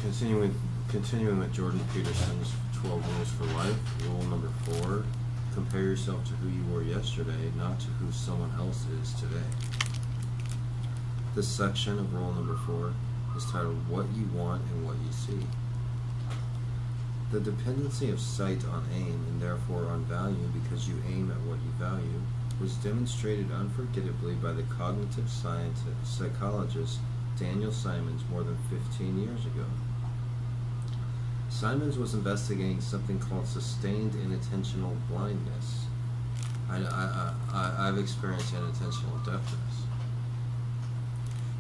Continuing with Jordan Peterson's 12 Rules for Life, rule number 4, compare yourself to who you were yesterday, not to who someone else is today. This section of rule number 4 is titled What You Want and What You See. The dependency of sight on aim, and therefore on value because you aim at what you value, was demonstrated unforgettably by the cognitive psychologist Daniel Simons more than 15 years ago. Simons was investigating something called sustained inattentional blindness. I've experienced inattentional deafness.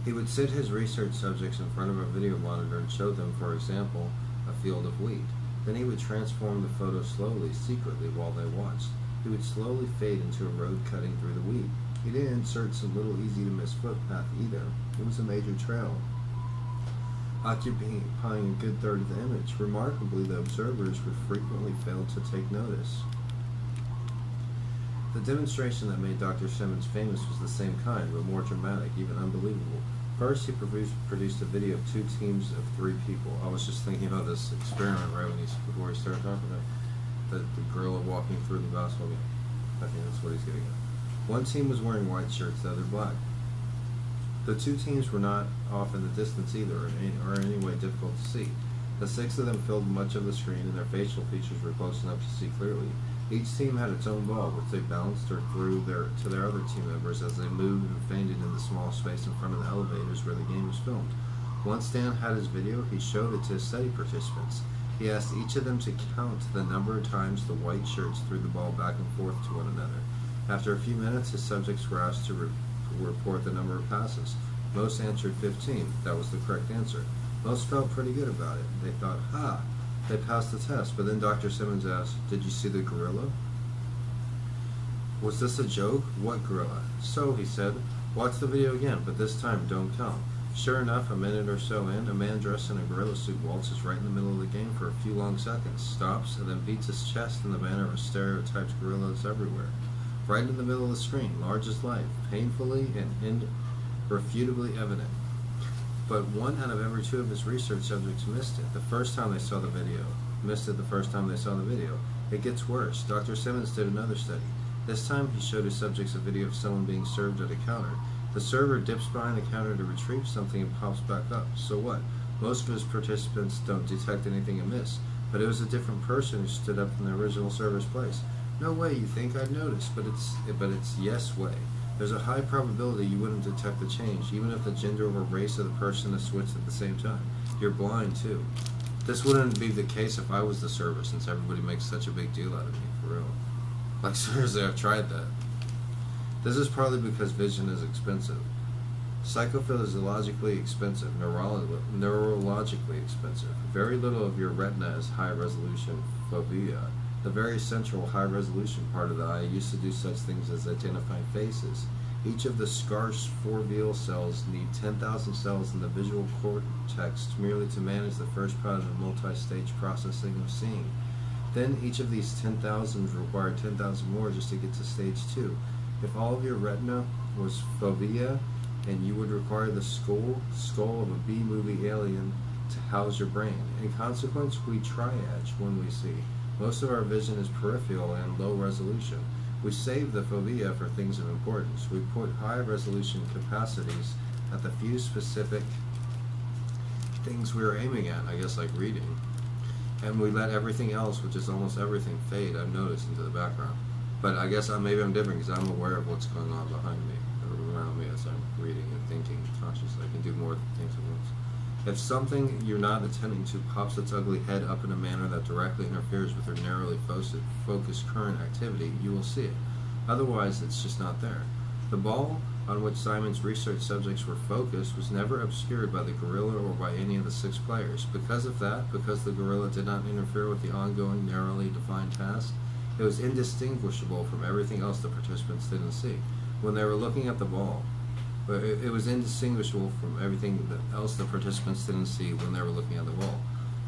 He would sit his research subjects in front of a video monitor and show them, for example, a field of wheat. Then he would transform the photo slowly, secretly, while they watched. He would slowly fade into a road cutting through the wheat. He didn't insert some little easy-to-miss footpath either. It was a major trail, occupying a good third of the image. Remarkably, the observers would frequently fail to take notice. The demonstration that made Dr. Simons famous was the same kind, but more dramatic, even unbelievable. First, he produced a video of 2 teams of 3 people. I was just thinking about this experiment right before he started talking about the gorilla walking through the basketball game. I think that's what he's getting at. One team was wearing white shirts, the other black. The 2 teams were not off in the distance either, or in any way difficult to see. The 6 of them filled much of the screen, and their facial features were close enough to see clearly. Each team had its own ball, which they bounced or threw to their other team members as they moved and feinted in the small space in front of the elevators where the game was filmed. Once Dan had his video, he showed it to his study participants. He asked each of them to count the number of times the white shirts threw the ball back and forth to one another. After a few minutes, his subjects were asked to report the number of passes. Most answered 15. That was the correct answer. Most felt pretty good about it. They thought, ha! They passed the test, but then Dr. Simons asked, "Did you see the gorilla? Was this a joke? What gorilla?" "So," he said, "watch the video again, but this time don't count." Sure enough, a minute or so in, a man dressed in a gorilla suit waltzes right in the middle of the game for a few long seconds, stops, and then beats his chest in the manner of stereotyped gorillas everywhere. Right in the middle of the screen, large as life, painfully and irrefutably evident. But 1 out of every 2 of his research subjects missed it the first time they saw the video. It gets worse. Dr. Simons did another study. This time he showed his subjects a video of someone being served at a counter. The server dips behind the counter to retrieve something and pops back up. So what? Most of his participants don't detect anything amiss, but it was a different person who stood up in the original server's place. "No way, you think I'd notice, but it's yes way. There's a high probability you wouldn't detect the change, even if the gender or race of the person is switched at the same time. You're blind, too." This wouldn't be the case if I was the server, since everybody makes such a big deal out of me, for real. Like, seriously, I've tried that. This is probably because vision is expensive. Psychophysiologically expensive, neurologically expensive. Very little of your retina is high-resolution fovea. The very central high-resolution part of the eye used to do such things as identify faces. Each of the scarce foveal cells need 10,000 cells in the visual cortex merely to manage the first part of the multi-stage processing of seeing. Then each of these 10,000s require 10,000 more just to get to stage 2. If all of your retina was fovea, and you would require the skull of a B-movie alien to house your brain. In consequence, we triage when we see. Most of our vision is peripheral and low resolution. We save the fovea for things of importance. We put high resolution capacities at the few specific things we are aiming at, I guess like reading. And we let everything else, which is almost everything, fade, I've noticed, into the background. But I guess maybe I'm different because I'm aware of what's going on behind me, or around me as I'm reading and thinking consciously. I can do more things at once. If something you're not attending to pops its ugly head up in a manner that directly interferes with your narrowly focused current activity, you will see it. Otherwise, it's just not there. The ball on which Simon's research subjects were focused was never obscured by the gorilla or by any of the 6 players. Because of that, because the gorilla did not interfere with the ongoing, narrowly defined task, it was indistinguishable from everything else the participants didn't see. When they were looking at the ball, it was indistinguishable from everything else the participants didn't see when they were looking at the ball.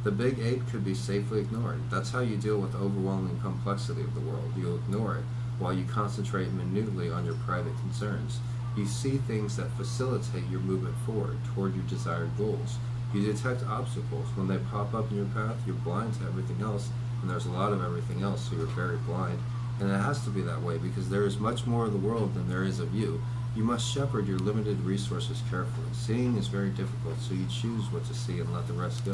The big ape could be safely ignored. That's how you deal with the overwhelming complexity of the world. You ignore it while you concentrate minutely on your private concerns. You see things that facilitate your movement forward toward your desired goals. You detect obstacles. When they pop up in your path, you're blind to everything else, and there's a lot of everything else, so you're very blind. And it has to be that way because there is much more of the world than there is of you. You must shepherd your limited resources carefully. Seeing is very difficult, so you choose what to see and let the rest go.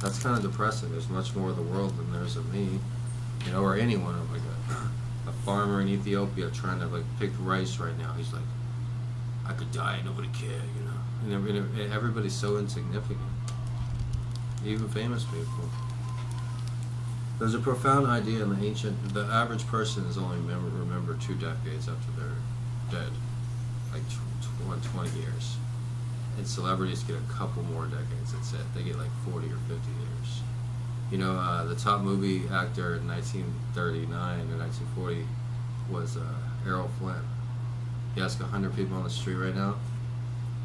That's kind of depressing. There's much more of the world than there's of me, you know, or anyone. Of like a farmer in Ethiopia trying to like pick rice right now. He's like, I could die, nobody cared, you know. And everybody's so insignificant, even famous people. There's a profound idea in the ancient. The average person is only remembered 2 decades after they're dead, like 20 years. And celebrities get a couple more decades. That's it. They get like 40 or 50 years. You know, the top movie actor in 1939 or 1940 was Errol Flynn. You ask 100 people on the street right now,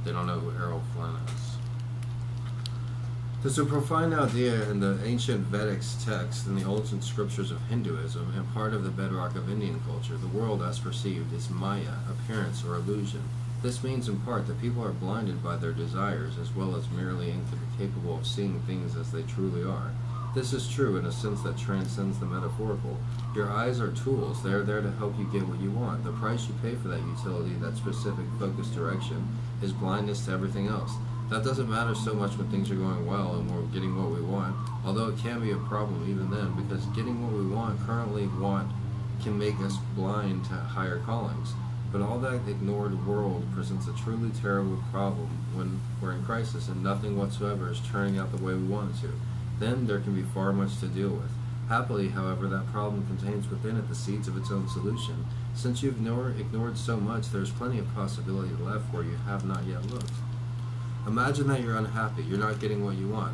they don't know who Errol Flynn is. There's a profound idea in the ancient Vedic text and the ancient scriptures of Hinduism and part of the bedrock of Indian culture. The world as perceived is Maya, appearance or illusion. This means in part that people are blinded by their desires as well as merely incapable of seeing things as they truly are. This is true in a sense that transcends the metaphorical. Your eyes are tools. They are there to help you get what you want. The price you pay for that utility, that specific focused direction, is blindness to everything else. That doesn't matter so much when things are going well and we're getting what we want, although it can be a problem even then, because getting what we currently want can make us blind to higher callings. But all that ignored world presents a truly terrible problem when we're in crisis and nothing whatsoever is turning out the way we want it to. Then there can be far much to deal with. Happily, however, that problem contains within it the seeds of its own solution. Since you've ignored so much, there's plenty of possibility left where you have not yet looked. Imagine that you're unhappy, you're not getting what you want.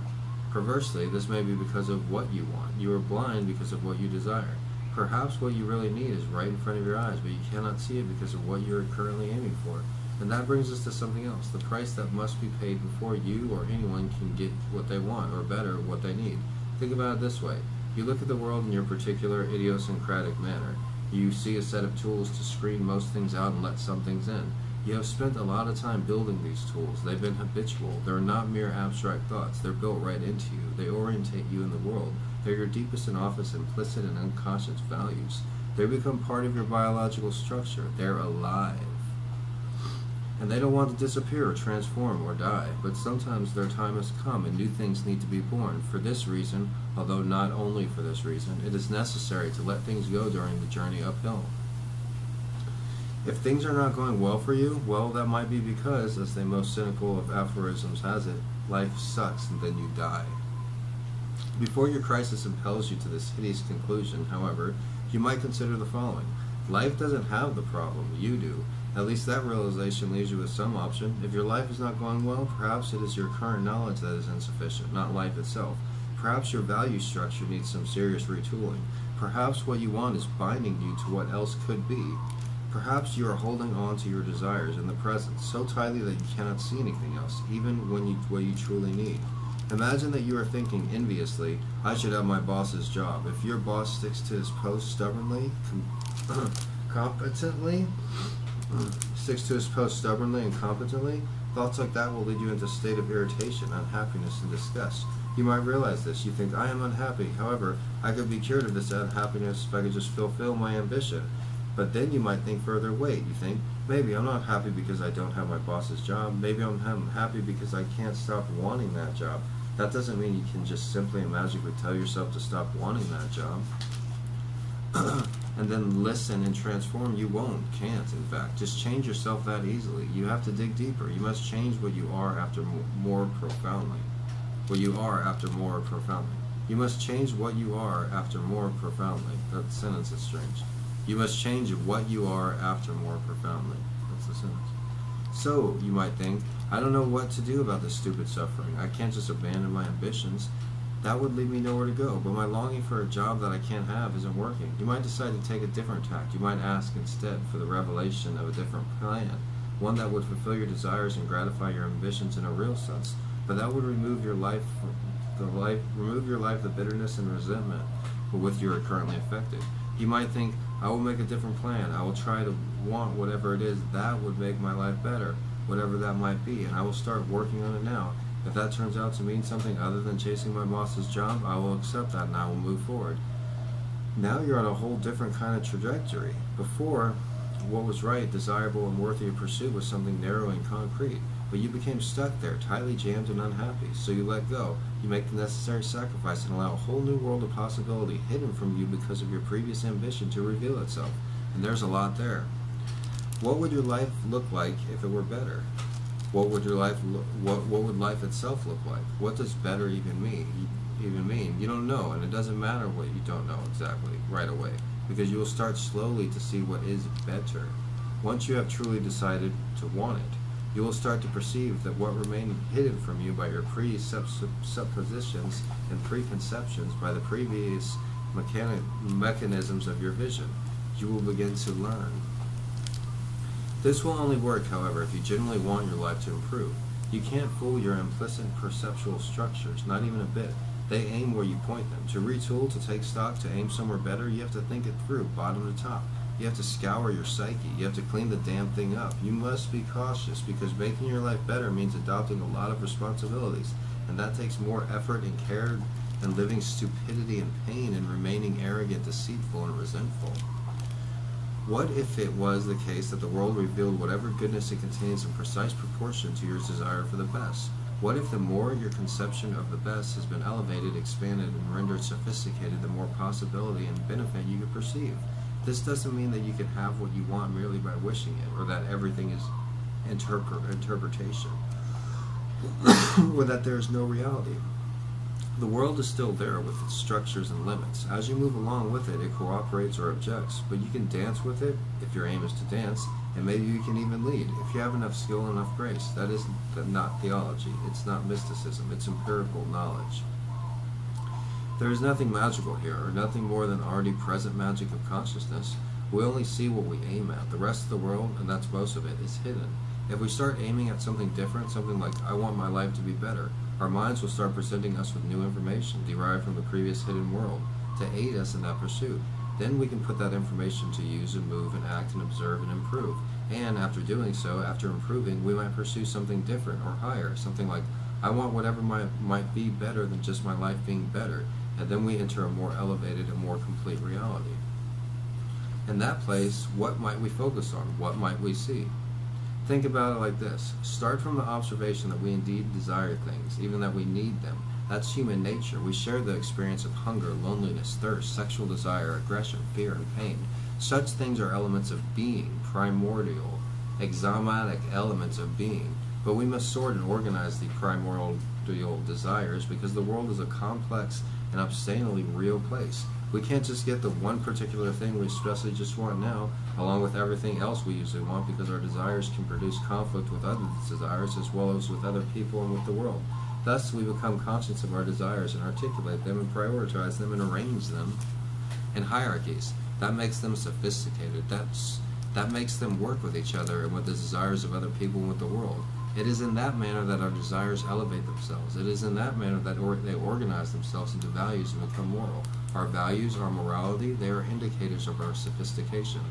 Perversely, this may be because of what you want. You are blind because of what you desire. Perhaps what you really need is right in front of your eyes, but you cannot see it because of what you're currently aiming for. And that brings us to something else, the price that must be paid before you or anyone can get what they want, or better, what they need. Think about it this way. You look at the world in your particular idiosyncratic manner. You see a set of tools to screen most things out and let some things in. You have spent a lot of time building these tools. They've been habitual. They're not mere abstract thoughts. They're built right into you. They orientate you in the world. They're your deepest and often implicit and unconscious values. They become part of your biological structure. They're alive. And they don't want to disappear or transform or die. But sometimes their time has come and new things need to be born. For this reason, although not only for this reason, it is necessary to let things go during the journey uphill. If things are not going well for you, well, that might be because, as the most cynical of aphorisms has it, life sucks and then you die. Before your crisis impels you to this hideous conclusion, however, you might consider the following. Life doesn't have the problem, you do. At least that realization leaves you with some option. If your life is not going well, perhaps it is your current knowledge that is insufficient, not life itself. Perhaps your value structure needs some serious retooling. Perhaps what you want is binding you to what else could be. Perhaps you are holding on to your desires in the present so tightly that you cannot see anything else, even when what you truly need. Imagine that you are thinking enviously, I should have my boss's job. If your boss sticks to his post stubbornly, competently, and competently, thoughts like that will lead you into a state of irritation, unhappiness, and disgust. You might realize this. You think, I am unhappy. However, I could be cured of this unhappiness if I could just fulfill my ambition. But then you might think further, wait, you think, maybe I'm not happy because I don't have my boss's job. Maybe I'm happy because I can't stop wanting that job. That doesn't mean you can just simply and magically tell yourself to stop wanting that job. And then listen and transform. You can't, in fact. Just change yourself that easily. You have to dig deeper. You must change what you are after more profoundly. What you are after more profoundly. You must change what you are after more profoundly. That sentence is strange. You must change what you are after more profoundly. That's the sentence. So, you might think, I don't know what to do about this stupid suffering. I can't just abandon my ambitions. That would lead me nowhere to go, but my longing for a job that I can't have isn't working. You might decide to take a different tack. You might ask instead for the revelation of a different plan, one that would fulfill your desires and gratify your ambitions in a real sense, but that would remove your life the bitterness and resentment with which you are currently affected. You might think, I will make a different plan. I will try to want whatever it is that would make my life better, whatever that might be, and I will start working on it now. If that turns out to mean something other than chasing my boss's job, I will accept that and I will move forward. Now you're on a whole different kind of trajectory. Before, what was right, desirable, and worthy of pursuit was something narrow and concrete. But you became stuck there, tightly jammed and unhappy. So you let go. You make the necessary sacrifice and allow a whole new world of possibility hidden from you because of your previous ambition to reveal itself. And there's a lot there. What would your life look like if it were better? What would your life what would life itself look like? What does better even mean? You don't know, and it doesn't matter what you don't know exactly right away, because you will start slowly to see what is better. Once you have truly decided to want it, you will start to perceive that what remained hidden from you by your presuppositions and preconceptions, by the previous mechanisms of your vision, you will begin to learn. This will only work, however, if you genuinely want your life to improve. You can't fool your implicit perceptual structures, not even a bit. They aim where you point them. To retool, to take stock, to aim somewhere better, you have to think it through, bottom to top. You have to scour your psyche. You have to clean the damn thing up. You must be cautious, because making your life better means adopting a lot of responsibilities, and that takes more effort and care than living stupidity and pain and remaining arrogant, deceitful, and resentful. What if it was the case that the world revealed whatever goodness it contains in precise proportion to your desire for the best? What if the more your conception of the best has been elevated, expanded, and rendered sophisticated, the more possibility and benefit you could perceive? This doesn't mean that you can have what you want merely by wishing it, or that everything is interpretation, or that there is no reality. The world is still there with its structures and limits. As you move along with it, it cooperates or objects, but you can dance with it if your aim is to dance, and maybe you can even lead if you have enough skill and enough grace. That is not theology. It's not mysticism. It's empirical knowledge. There is nothing magical here, or nothing more than already present magic of consciousness. We only see what we aim at. The rest of the world, and that's most of it, is hidden. If we start aiming at something different, something like, I want my life to be better, our minds will start presenting us with new information derived from the previous hidden world to aid us in that pursuit. Then we can put that information to use and move and act and observe and improve. And after doing so, after improving, we might pursue something different or higher, something like, I want whatever might be better than just my life being better. And then we enter a more elevated and more complete reality. In that place, what might we focus on? What might we see? Think about it like this. Start from the observation that we indeed desire things, even that we need them. That's human nature. We share the experience of hunger, loneliness, thirst, sexual desire, aggression, fear, and pain. Such things are elements of being, primordial, exomatic elements of being. But we must sort and organize the primordial desires, because the world is a complex and obscenely real place. We can't just get the one particular thing we especially just want now, along with everything else we usually want, because our desires can produce conflict with other desires as well as with other people and with the world. Thus, we become conscious of our desires and articulate them and prioritize them and arrange them in hierarchies. That makes them sophisticated. That makes them work with each other and with the desires of other people and with the world. It is in that manner that our desires elevate themselves. It is in that manner that they organize themselves into values and become moral. Our values, our morality, they are indicators of our sophistication.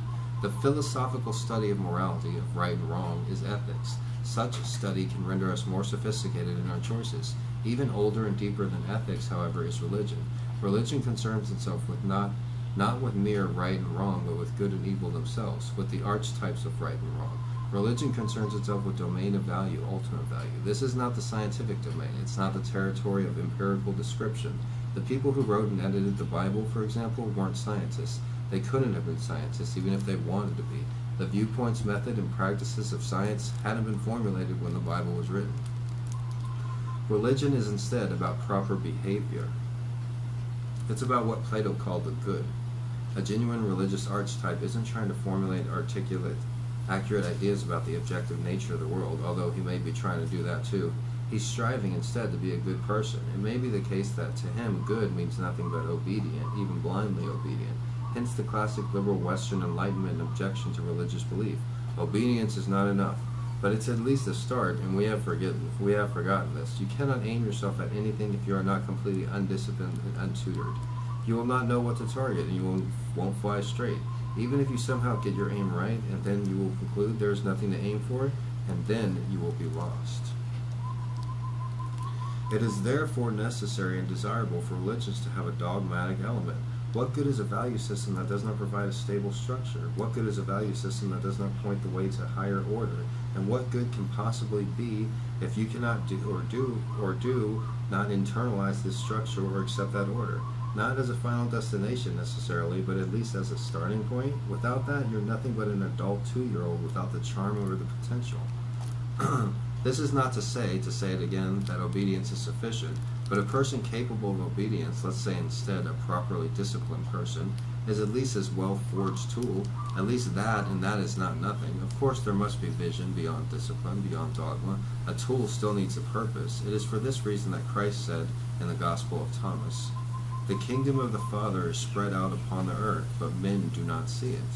The philosophical study of morality, of right and wrong, is ethics. Such a study can render us more sophisticated in our choices. Even older and deeper than ethics, however, is religion. Religion concerns itself with not with mere right and wrong, but with good and evil themselves, with the archetypes of right and wrong. Religion concerns itself with domain of value, ultimate value. This is not the scientific domain. It's not the territory of empirical description. The people who wrote and edited the Bible, for example, weren't scientists. They couldn't have been scientists, even if they wanted to be. The viewpoints, method, and practices of science hadn't been formulated when the Bible was written. Religion is instead about proper behavior. It's about what Plato called the good. A genuine religious archetype isn't trying to formulate articulate, accurate ideas about the objective nature of the world, although he may be trying to do that too. He's striving instead to be a good person. It may be the case that to him good means nothing but obedient, even blindly obedient. Hence the classic liberal Western Enlightenment objection to religious belief. Obedience is not enough, but it's at least a start, and we have forgotten this. You cannot aim yourself at anything if you are not completely undisciplined and untutored. You will not know what to target, and you won't fly straight. Even if you somehow get your aim right, and then you will conclude there is nothing to aim for, and then you will be lost. It is therefore necessary and desirable for religions to have a dogmatic element. What good is a value system that does not provide a stable structure? What good is a value system that does not point the way to higher order? And what good can possibly be if you cannot do not internalize this structure or accept that order? Not as a final destination necessarily, but at least as a starting point. Without that, you're nothing but an adult 2-year-old without the charm or the potential. This is not to say it again, that obedience is sufficient, but a person capable of obedience, let's say instead a properly disciplined person, is at least as well-forged tool, at least that, and that is not nothing. Of course there must be vision beyond discipline, beyond dogma. A tool still needs a purpose. It is for this reason that Christ said in the Gospel of Thomas, "The kingdom of the Father is spread out upon the earth, but men do not see it."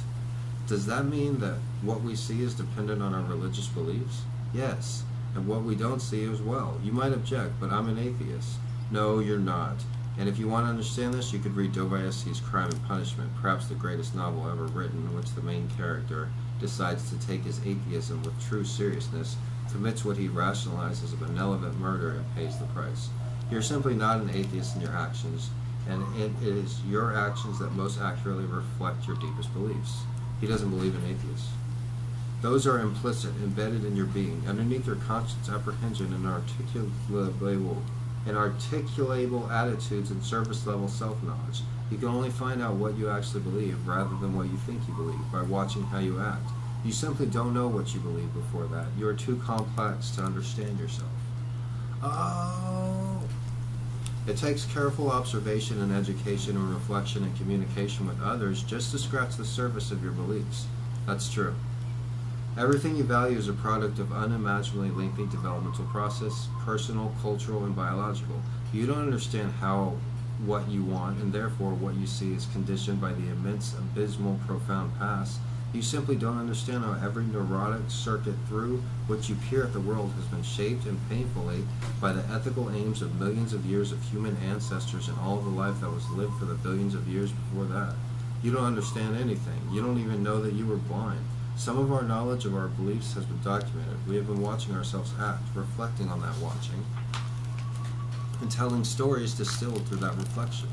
Does that mean that what we see is dependent on our religious beliefs? Yes. And what we don't see as well. You might object, but I'm an atheist. No, you're not. And if you want to understand this, you could read Dostoevsky's Crime and Punishment, perhaps the greatest novel ever written, in which the main character decides to take his atheism with true seriousness, commits what he rationalizes as a benevolent murder, and pays the price. You're simply not an atheist in your actions, and it is your actions that most accurately reflect your deepest beliefs. He doesn't believe in atheists. Those are implicit, embedded in your being, underneath your conscious apprehension and articulable attitudes and surface-level self-knowledge. You can only find out what you actually believe rather than what you think you believe by watching how you act. You simply don't know what you believe before that. You are too complex to understand yourself. Oh! It takes careful observation and education and reflection and communication with others just to scratch the surface of your beliefs. That's true. Everything you value is a product of unimaginably lengthy developmental process, personal, cultural, and biological. You don't understand what you want, and therefore what you see is conditioned by the immense, abysmal, profound past. You simply don't understand how every neurotic circuit through which you peer at the world has been shaped, and painfully, by the ethical aims of millions of years of human ancestors and all the life that was lived for the billions of years before that. You don't understand anything. You don't even know that you were blind. Some of our knowledge of our beliefs has been documented. We have been watching ourselves act, reflecting on that watching, and telling stories distilled through that reflection.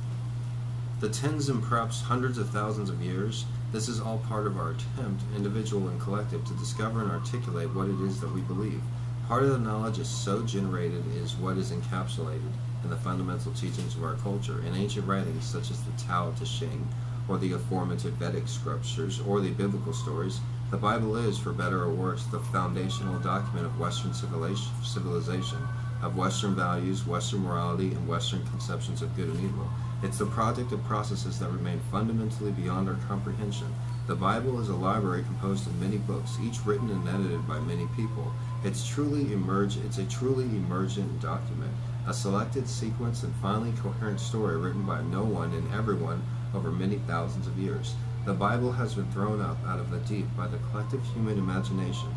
The tens and perhaps hundreds of thousands of years, this is all part of our attempt, individual and collective, to discover and articulate what it is that we believe. Part of the knowledge is so generated is what is encapsulated in the fundamental teachings of our culture, in ancient writings such as the Tao Te Ching, or the aforementioned Vedic scriptures, or the biblical stories. The Bible is, for better or worse, the foundational document of Western civilization, of Western values, Western morality, and Western conceptions of good and evil. It's the product of processes that remain fundamentally beyond our comprehension. The Bible is a library composed of many books, each written and edited by many people. It's a truly emergent document, a selected sequence and finally coherent story written by no one and everyone over many thousands of years. The Bible has been thrown up out of the deep by the collective human imagination,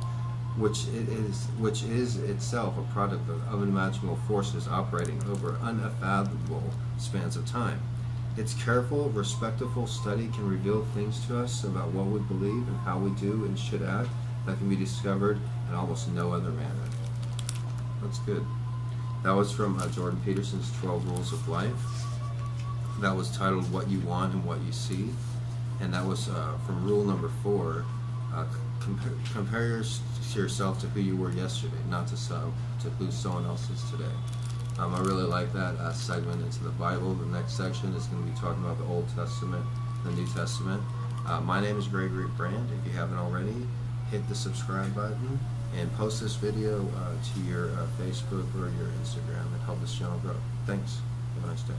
which is itself a product of unimaginable forces operating over unfathomable spans of time. Its careful, respectful study can reveal things to us about what we believe and how we do and should act that can be discovered in almost no other manner. That's good. That was from Jordan Peterson's 12 Rules of Life. That was titled What You Want and What You See. And that was from rule number 4, compare yourself to who you were yesterday, not to who someone else is today. I really like that segment into the Bible. The next section is going to be talking about the Old Testament, the New Testament. My name is Gregory Brandt. If you haven't already, hit the subscribe button and post this video to your Facebook or your Instagram and help this channel grow. Thanks. Have a nice day.